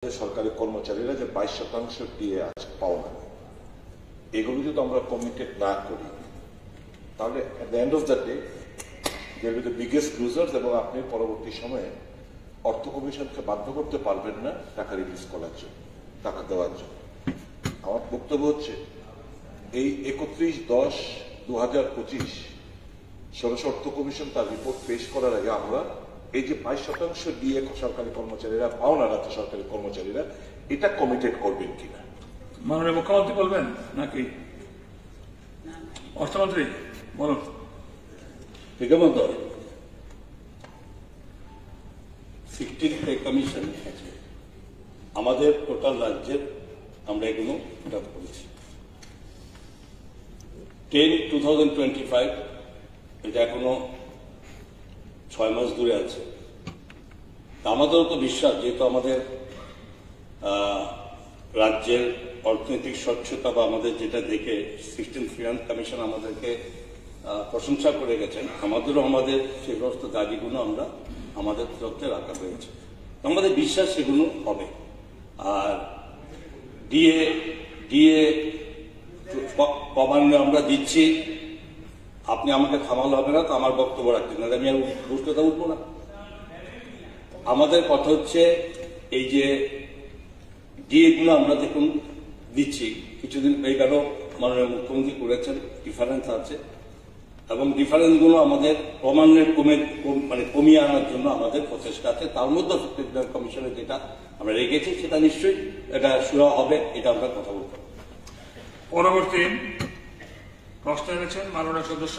সরকারি কর্মচারীরা যে 22% দিয়ে আছে পাওনা, এগুলো যদি আমরা কমিটেড না করি তাহলে at the end of the day there will be the biggest losers, এবং আপনি পরবর্তী সময়ে অর্থ কমিশনকে বাধ্য করতে পারবেন না টাকা রিলিজ করার জন্য, টাকা দেওয়ার জন্য। আমার বক্তব্য হচ্ছে এই 31/10/2025 ষোড়শ অর্থ কমিশন তার রিপোর্ট পেশ করার আগে আমরা এই যে 22% দিয়ে সরকারি কর্মচারীরা পাওনা রাজ্য সরকারি কর্মচারীরা এটা কমিটেড করবেন কিনা। মাননীয় মুখ্যমন্ত্রী বলবেন নাকি অর্থমন্ত্রী বলুন? বিগত 16 পে কমিশন আছে আমাদের টোটাল রাজ্যের, আমরা এগুলো ফিল আপ করেছি। 10/2025 এটা এখনো 6 মাস দূরে আছে। আমাদেরও তো বিশ্বাস, যেহেতু আমাদের রাজ্যের অর্থনৈতিক স্বচ্ছতা বা আমাদের যেটা দেখে 16 ফিনান্স কমিশন আমাদেরকে প্রশংসা করে গেছেন, আমাদেরও আমাদের সে সমস্ত দাবিগুলো আমরা আমাদের তরফে রাখা হয়েছে। আমাদের বিশ্বাস সেগুলো হবে। আর ডিএ কমান্ডে আমরা দিচ্ছি, আপনি আমাকে থামালে হবে না, তো আমার বক্তব্য রাখছেন না, আমি আর বুঝতে উঠবো না। আমাদের কথা হচ্ছে এই যে ডিএগুলো আমরা দেখুন দিচ্ছি, কিছুদিন এই গেল মাননীয় মুখ্যমন্ত্রী করেছেন, ডিফারেন্স আছে, এবং ডিফারেন্সগুলো আমাদের ক্রমান্বয়ে কমিয়ে আনার জন্য আমাদের প্রচেষ্টা আছে। তার মধ্যে কমিশনের যেটা আমরা রেখেছি সেটা নিশ্চয়ই এটা সুরা হবে, এটা আমরা কথা বলতে। পরবর্তী প্রশ্ন এনেছেন মাননীয় সদস্য